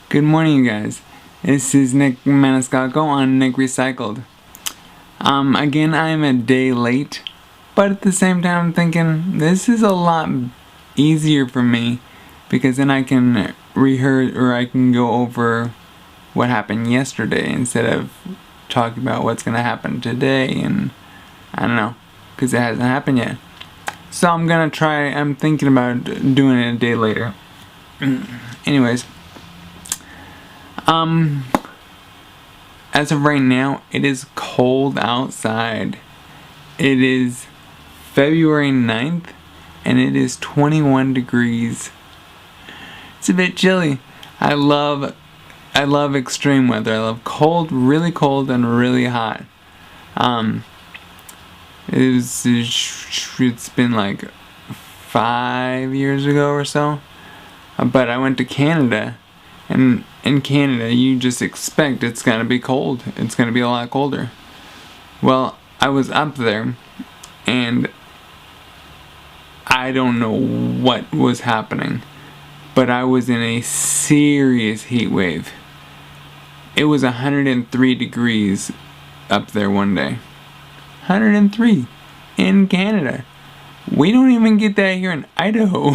Good morning, you guys. This is Nick Maniscalco on Nick Recycled. Again, I'm a day late, but at the same time I'm thinking this is a lot easier for me because then I can rehearse or I can go over what happened yesterday instead of talking about what's gonna happen today, and I don't know, because it hasn't happened yet. So I'm thinking about doing it a day later. Anyways, as of right now, it is cold outside. It is February 9th, and it is 21 degrees. It's a bit chilly. I love extreme weather. I love cold, really cold, and really hot. It's been like 5 years ago or so, but I went to Canada, and in Canada you just expect it's gonna be cold. It's gonna be a lot colder. Well, I was up there, and I don't know what was happening, but I was in a serious heat wave. It was 103 degrees up there one day. 103 in Canada. We don't even get that here in Idaho.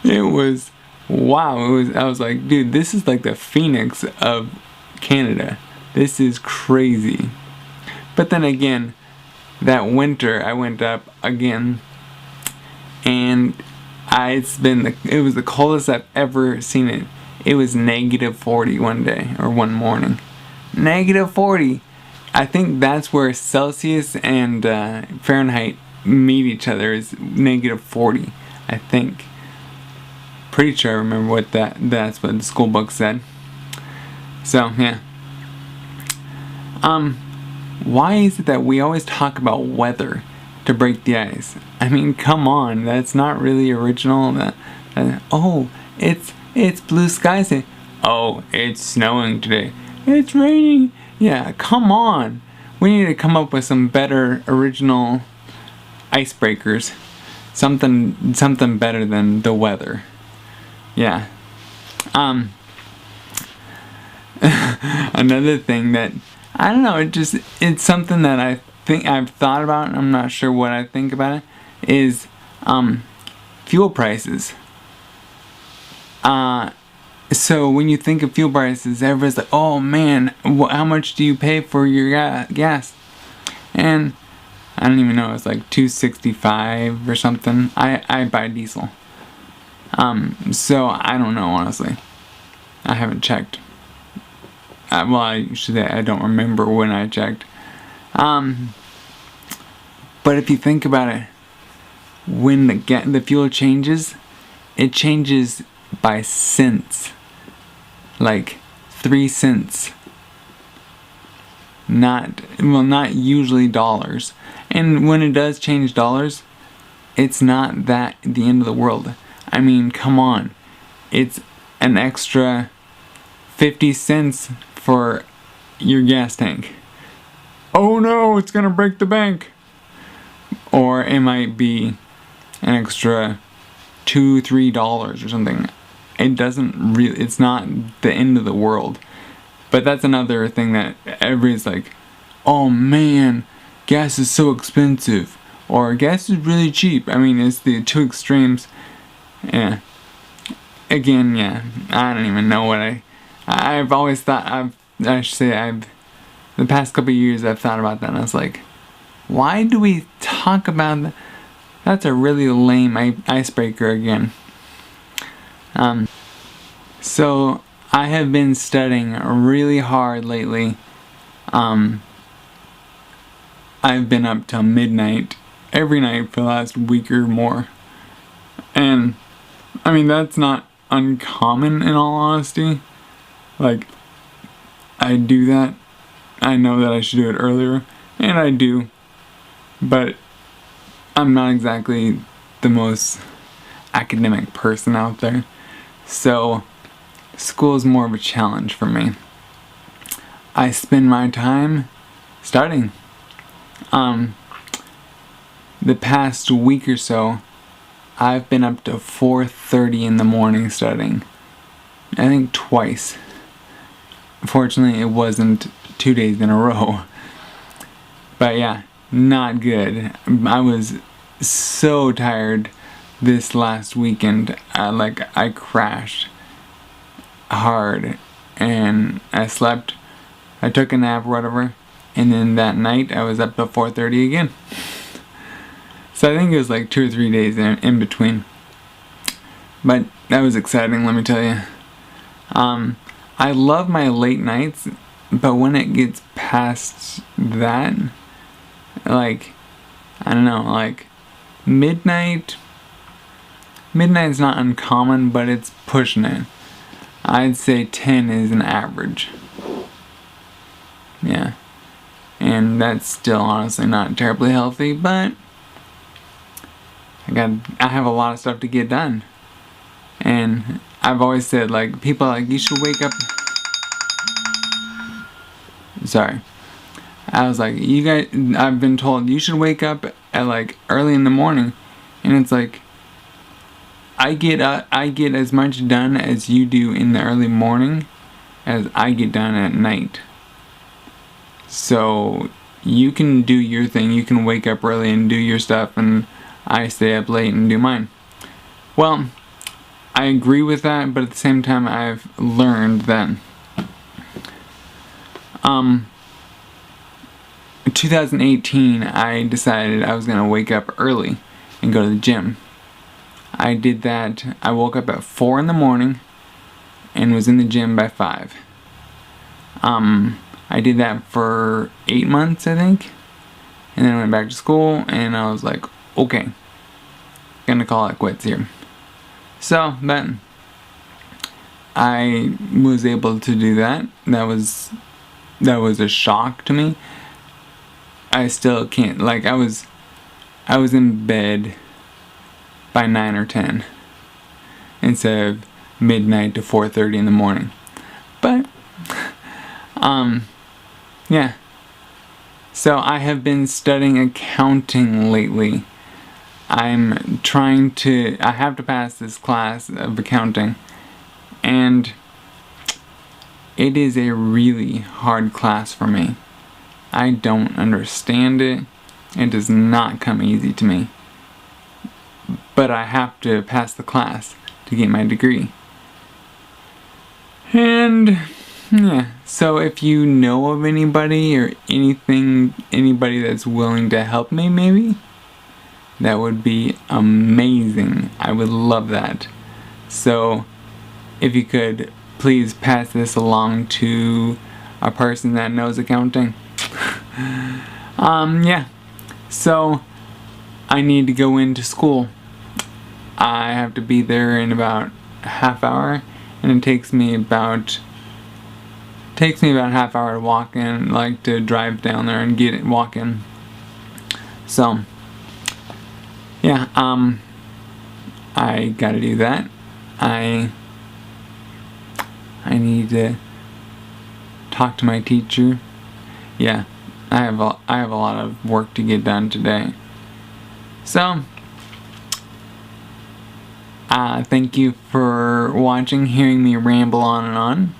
It was, wow. I was like, dude, this is like the Phoenix of Canada. This is crazy. But then again, that winter I went up again, and it was the coldest I've ever seen it. It was -40 one day, or one morning. -40. I think that's where Celsius and Fahrenheit meet each other, is -40. I think. Pretty sure I remember what that's what the school book said. So yeah. Why is it that we always talk about weather to break the ice? I mean, come on, that's not really original. Oh, it's blue skies. Oh, it's snowing today. It's raining. Yeah, come on. We need to come up with some better original icebreakers. Something better than the weather. Yeah. Another thing that, I don't know, it's something that I think I've thought about, and I'm not sure what I think about it, is fuel prices. So when you think of fuel prices, everybody's like, oh man, how much do you pay for your gas? And I don't even know, it's like $2.65 or something. I buy diesel. So I don't know, honestly. I haven't checked. Well, I should say I don't remember when I checked. But if you think about it, when the fuel changes, it changes by cents. Like 3 cents. Not usually dollars. And when it does change dollars, it's not that the end of the world. I mean, come on. It's an extra 50 cents for your gas tank. Oh no, it's gonna break the bank. Or it might be an extra $2-3 or something. It's not the end of the world. But that's another thing that everybody's like, oh man, gas is so expensive, or gas is really cheap. I mean, it's the two extremes. Yeah. Again, yeah, I don't even know what I've always thought, the past couple of years I've thought about that, and I was like, why do we talk about that? That's a really lame icebreaker again. So I have been studying really hard lately. I've been up till midnight every night for the last week or more. And I mean, that's not uncommon in all honesty. Like, I do that. I know that I should do it earlier, and I do. But I'm not exactly the most academic person out there. So school is more of a challenge for me. I spend my time studying. The past week or so, I've been up to 4:30 in the morning studying. I think twice. Fortunately, it wasn't 2 days in a row. But yeah, not good. I was so tired this last weekend. I crashed hard, and I slept. I took a nap or whatever, and then that night I was up till 4:30 again. So I think it was like 2 or 3 days in between. But that was exciting, let me tell you. I love my late nights, but when it gets past that, like, I don't know, like, midnight's not uncommon, but it's pushing it. I'd say 10 is an average. Yeah. And that's still honestly not terribly healthy, but I have a lot of stuff to get done. And I've always said, like, people are like, you should wake up. Sorry. I was like, I've been told you should wake up at like early in the morning. And it's like, I get as much done as you do in the early morning as I get done at night. So you can do your thing, you can wake up early and do your stuff, and I stay up late and do mine. Well, I agree with that, but at the same time I've learned that 2018 I decided I was going to wake up early and go to the gym. I did that. I woke up at 4 in the morning and was in the gym by 5. I did that for 8 months, I think. And then I went back to school and I was like, okay, gonna call it quits here. So then I was able to do that. That was a shock to me. I still can't, like, I was in bed by 9 or 10 instead of midnight to 4:30 in the morning. But yeah. So I have been studying accounting lately. I have to pass this class of accounting, and it is a really hard class for me. I don't understand it. It does not come easy to me. But I have to pass the class to get my degree. And yeah, so if you know of anybody or anybody that's willing to help me, maybe, that would be amazing. I would love that. So if you could please pass this along to a person that knows accounting. Yeah. So I need to go into school. I have to be there in about a half hour, and it takes me about a half hour to walk in, like to drive down there and walk in. So yeah, I gotta do that. I need to talk to my teacher. Yeah, I have a lot of work to get done today. So thank you for watching, hearing me ramble on and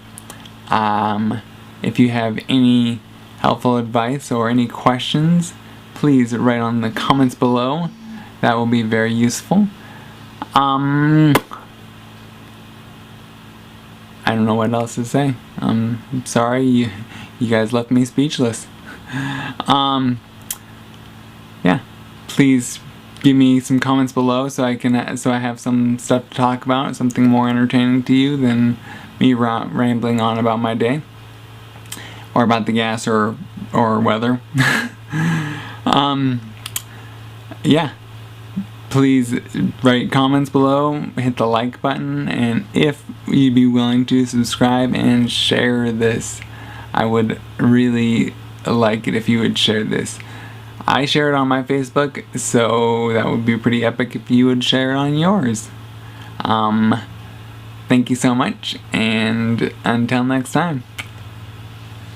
on. If you have any helpful advice or any questions, please write on the comments below. That will be very useful. I don't know what else to say. I'm sorry, you guys left me speechless. Yeah, please give me some comments below so I have some stuff to talk about, something more entertaining to you than me rambling on about my day or about the gas or weather. Yeah, please write comments below, hit the like button, and if you'd be willing to subscribe and share this, I would really like it if you would share this. I share it on my Facebook, so that would be pretty epic if you would share it on yours. Thank you so much, and until next time.